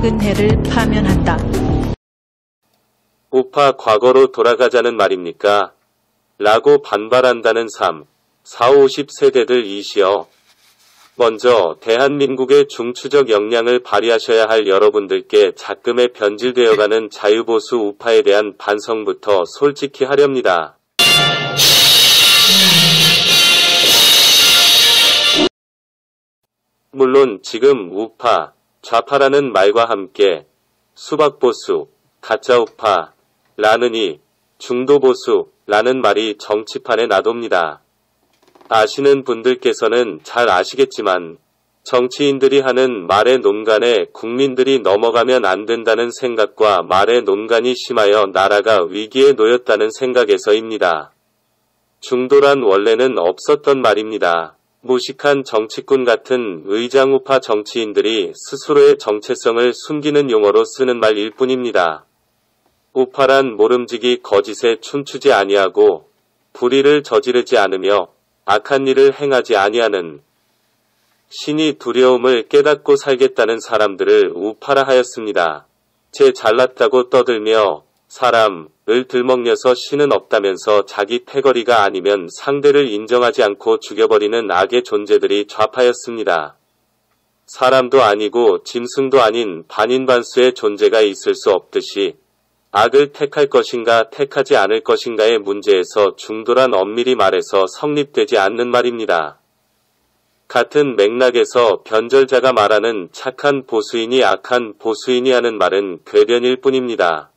은혜를 파면한다. 우파 과거로 돌아가자는 말입니까? 라고 반발한다는 3, 4, 50세대들이시여. 먼저 대한민국의 중추적 역량을 발휘하셔야 할 여러분들께 작금에 변질되어가는 자유보수 우파에 대한 반성부터 솔직히 하렵니다. 물론 지금 우파, 좌파라는 말과 함께 수박보수, 가짜우파, 라느니 중도보수라는 말이 정치판에 나돕니다. 아시는 분들께서는 잘 아시겠지만 정치인들이 하는 말의 논간에 국민들이 넘어가면 안 된다는 생각과 말의 논간이 심하여 나라가 위기에 놓였다는 생각에서입니다. 중도란 원래는 없었던 말입니다. 무식한 정치꾼 같은 의장우파 정치인들이 스스로의 정체성을 숨기는 용어로 쓰는 말일 뿐입니다. 우파란 모름지기 거짓에 춤추지 아니하고 불의를 저지르지 않으며 악한 일을 행하지 아니하는 신이 두려움을 깨닫고 살겠다는 사람들을 우파라 하였습니다. 제 잘났다고 떠들며 사람을 들먹여서 신은 없다면서 자기 패거리가 아니면 상대를 인정하지 않고 죽여버리는 악의 존재들이 좌파였습니다. 사람도 아니고 짐승도 아닌 반인반수의 존재가 있을 수 없듯이 악을 택할 것인가 택하지 않을 것인가의 문제에서 중도란 엄밀히 말해서 성립되지 않는 말입니다. 같은 맥락에서 변절자가 말하는 착한 보수인이 악한 보수인이 하는 말은 궤변일 뿐입니다.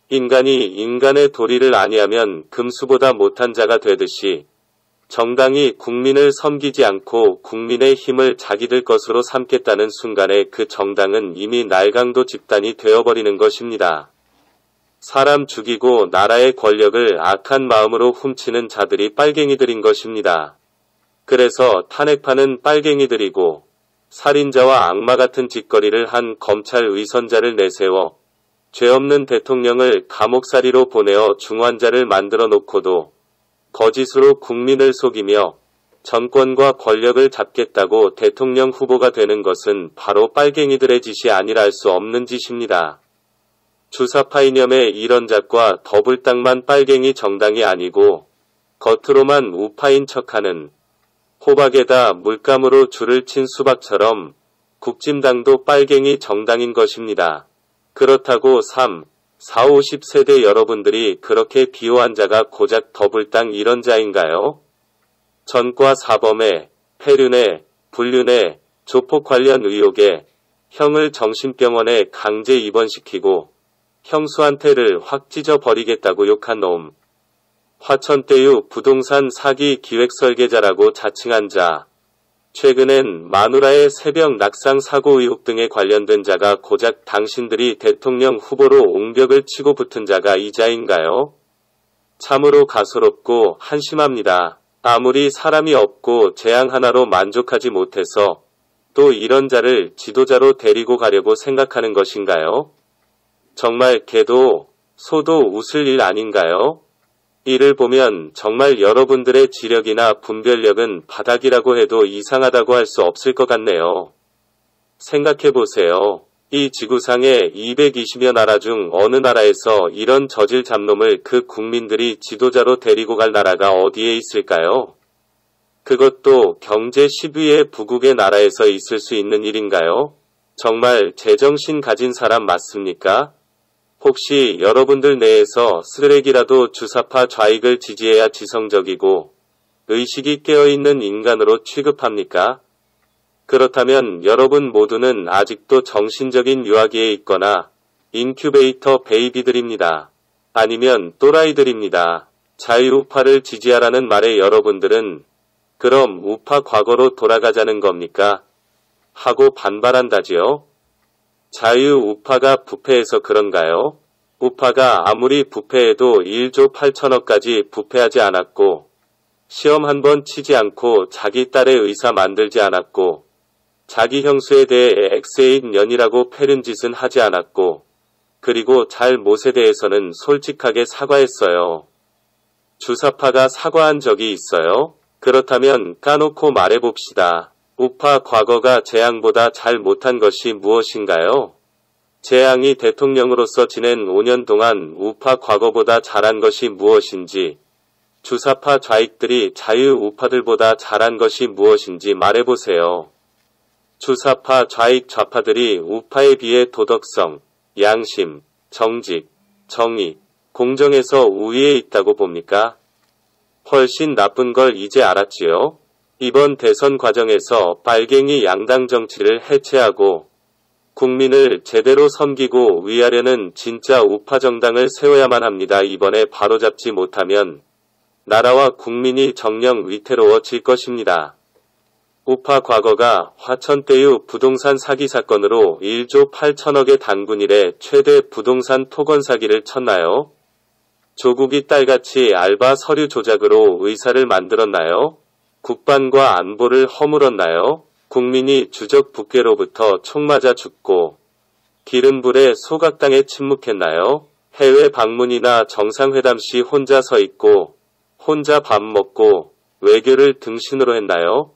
인간이 인간의 도리를 아니하면 금수보다 못한 자가 되듯이 정당이 국민을 섬기지 않고 국민의 힘을 자기들 것으로 삼겠다는 순간에 그 정당은 이미 날강도 집단이 되어버리는 것입니다. 사람 죽이고 나라의 권력을 악한 마음으로 훔치는 자들이 빨갱이들인 것입니다. 그래서 탄핵파는 빨갱이들이고 살인자와 악마 같은 짓거리를 한 검찰 의선자를 내세워 죄 없는 대통령을 감옥살이로 보내어 중환자를 만들어 놓고도 거짓으로 국민을 속이며 정권과 권력을 잡겠다고 대통령 후보가 되는 것은 바로 빨갱이들의 짓이 아니라 할 수 없는 짓입니다. 주사파 이념의 이런작과 더불당만 빨갱이 정당이 아니고 겉으로만 우파인 척하는 호박에다 물감으로 줄을 친 수박처럼 국진당도 빨갱이 정당인 것입니다. 그렇다고 3, 4, 50세대 여러분들이 그렇게 비호한 자가 고작 더불당 이런 자인가요? 전과 사범에, 폐륜에, 불륜에, 조폭 관련 의혹에 형을 정신병원에 강제 입원시키고 형수한테를 확 찢어버리겠다고 욕한 놈. 화천대유 부동산 사기 기획 설계자라고 자칭한 자. 최근엔 마누라의 새벽 낙상 사고 의혹 등에 관련된 자가 고작 당신들이 대통령 후보로 옹벽을 치고 붙은 자가 이 자인가요? 참으로 가소롭고 한심합니다. 아무리 사람이 없고 재앙 하나로 만족하지 못해서 또 이런 자를 지도자로 데리고 가려고 생각하는 것인가요? 정말 개도 소도 웃을 일 아닌가요? 이를 보면 정말 여러분들의 지력이나 분별력은 바닥이라고 해도 이상하다고 할 수 없을 것 같네요. 생각해보세요. 이 지구상의 220여 나라 중 어느 나라에서 이런 저질 잡놈을 그 국민들이 지도자로 데리고 갈 나라가 어디에 있을까요? 그것도 경제 10위의 부국의 나라에서 있을 수 있는 일인가요? 정말 제정신 가진 사람 맞습니까? 혹시 여러분들 내에서 쓰레기라도 주사파 좌익을 지지해야 지성적이고 의식이 깨어있는 인간으로 취급합니까? 그렇다면 여러분 모두는 아직도 정신적인 유아기에 있거나 인큐베이터 베이비들입니다. 아니면 또라이들입니다. 자유우파를 지지하라는 말에 여러분들은 그럼 우파 과거로 돌아가자는 겁니까? 하고 반발한다지요? 자유우파가 부패해서 그런가요? 우파가 아무리 부패해도 1조 8천억까지 부패하지 않았고 시험 한 번 치지 않고 자기 딸의 의사 만들지 않았고 자기 형수에 대해 엑세이년이라고 패른 짓은 하지 않았고 그리고 잘못에 대해서는 솔직하게 사과했어요. 주사파가 사과한 적이 있어요? 그렇다면 까놓고 말해봅시다. 우파 과거가 재앙보다 잘 못한 것이 무엇인가요? 재앙이 대통령으로서 지낸 5년 동안 우파 과거보다 잘한 것이 무엇인지, 주사파 좌익들이 자유우파들보다 잘한 것이 무엇인지 말해보세요. 주사파 좌익 좌파들이 우파에 비해 도덕성, 양심, 정직, 정의, 공정에서 우위에 있다고 봅니까? 훨씬 나쁜 걸 이제 알았지요? 이번 대선 과정에서 빨갱이 양당 정치를 해체하고 국민을 제대로 섬기고 위하려는 진짜 우파 정당을 세워야만 합니다. 이번에 바로잡지 못하면 나라와 국민이 정녕 위태로워질 것입니다. 우파 과거가 화천대유 부동산 사기 사건으로 1조 8천억의 단군 이래 최대 부동산 토건 사기를 쳤나요? 조국이 딸같이 알바 서류 조작으로 의사를 만들었나요? 국방과 안보를 허물었나요? 국민이 주적 북괴로부터 총 맞아 죽고 기름불에 소각당해 침묵했나요? 해외 방문이나 정상회담 시 혼자 서 있고 혼자 밥 먹고 외교를 등신으로 했나요?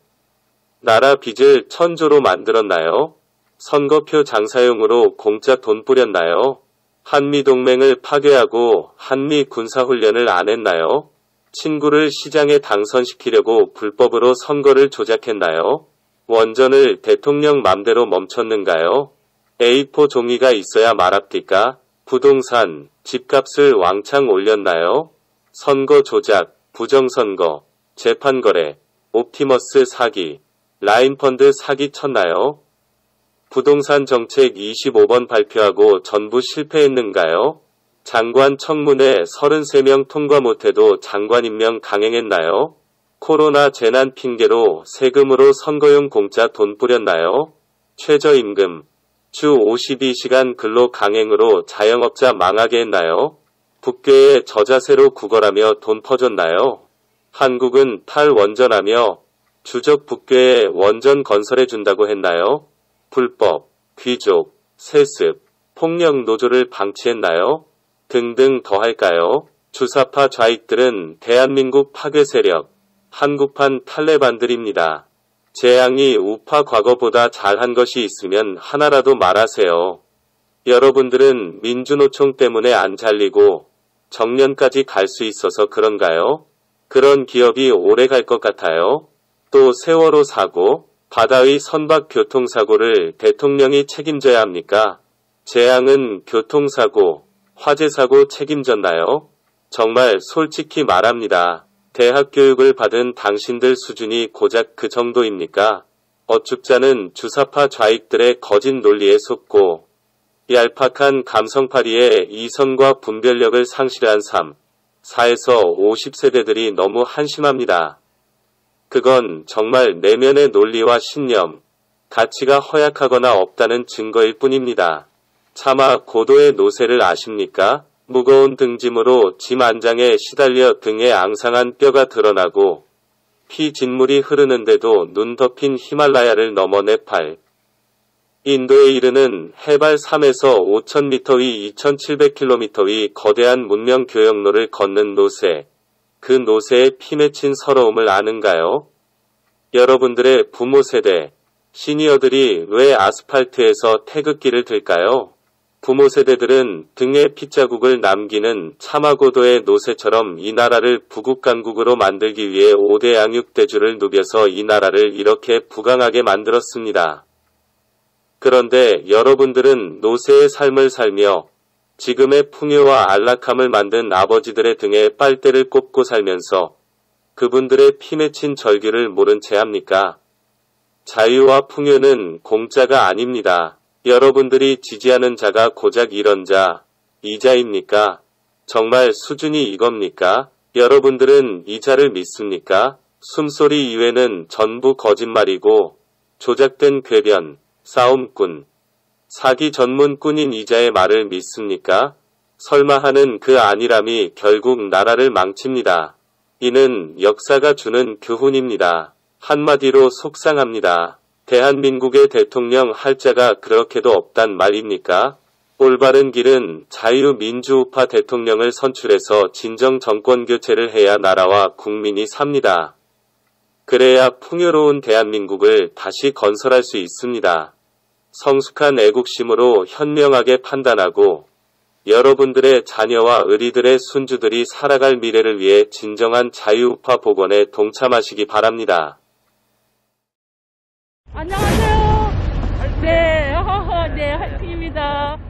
나라 빚을 천조로 만들었나요? 선거표 장사용으로 공짜 돈 뿌렸나요? 한미동맹을 파괴하고 한미 군사훈련을 안 했나요? 친구를 시장에 당선시키려고 불법으로 선거를 조작했나요? 원전을 대통령 맘대로 멈췄는가요? A4 종이가 있어야 말합니까? 부동산, 집값을 왕창 올렸나요? 선거 조작, 부정선거, 재판거래, 옵티머스 사기, 라인펀드 사기 쳤나요? 부동산 정책 25번 발표하고 전부 실패했는가요? 장관 청문회 33명 통과 못해도 장관 임명 강행했나요? 코로나 재난 핑계로 세금으로 선거용 공짜 돈 뿌렸나요? 최저임금, 주 52시간 근로 강행으로 자영업자 망하게 했나요? 북괴의 저자세로 구걸하며 돈 퍼줬나요? 한국은 탈원전하며 주적 북괴에 원전 건설해준다고 했나요? 불법, 귀족, 세습, 폭력 노조를 방치했나요? 등등 더 할까요? 주사파 좌익들은 대한민국 파괴 세력, 한국판 탈레반들입니다. 재앙이 우파 과거보다 잘한 것이 있으면 하나라도 말하세요. 여러분들은 민주노총 때문에 안 잘리고 정년까지 갈 수 있어서 그런가요? 그런 기업이 오래 갈 것 같아요? 또 세월호 사고, 바다의 선박 교통사고를 대통령이 책임져야 합니까? 재앙은 교통사고, 화재사고 책임졌나요? 정말 솔직히 말합니다. 대학 교육을 받은 당신들 수준이 고작 그 정도입니까? 어축자는 주사파 좌익들의 거짓 논리에 속고 얄팍한 감성파리에 이성과 분별력을 상실한 3, 4에서 50세대들이 너무 한심합니다. 그건 정말 내면의 논리와 신념, 가치가 허약하거나 없다는 증거일 뿐입니다. 차마 고도의 노쇠를 아십니까? 무거운 등짐으로 짐 안장에 시달려 등에 앙상한 뼈가 드러나고 피 진물이 흐르는데도 눈 덮인 히말라야를 넘어 네팔, 인도에 이르는 해발 3에서 5,000m의 2,700km의 거대한 문명 교역로를 걷는 노새, 그 노새의 피 맺힌 서러움을 아는가요? 여러분들의 부모 세대, 시니어들이 왜 아스팔트에서 태극기를 들까요? 부모 세대들은 등에 핏자국을 남기는 차마고도의 노새처럼 이 나라를 부국강국으로 만들기 위해 5대 양육대주를 누벼서 이 나라를 이렇게 부강하게 만들었습니다. 그런데 여러분들은 노새의 삶을 살며 지금의 풍요와 안락함을 만든 아버지들의 등에 빨대를 꼽고 살면서 그분들의 피 맺힌 절규를 모른 채 합니까? 자유와 풍요는 공짜가 아닙니다. 여러분들이 지지하는 자가 고작 이런 자, 이 자입니까? 정말 수준이 이겁니까? 여러분들은 이 자를 믿습니까? 숨소리 이외는 전부 거짓말이고 조작된 궤변, 싸움꾼, 사기 전문꾼인 이 자의 말을 믿습니까? 설마 하는 그 안일함이 결국 나라를 망칩니다. 이는 역사가 주는 교훈입니다. 한마디로 속상합니다. 대한민국의 대통령 할 자가 그렇게도 없단 말입니까? 올바른 길은 자유민주우파 대통령을 선출해서 진정 정권교체를 해야 나라와 국민이 삽니다. 그래야 풍요로운 대한민국을 다시 건설할 수 있습니다. 성숙한 애국심으로 현명하게 판단하고 여러분들의 자녀와 의리들의 손주들이 살아갈 미래를 위해 진정한 자유우파 복원에 동참하시기 바랍니다. 안녕하세요. 네, 네, 화이팅입니다.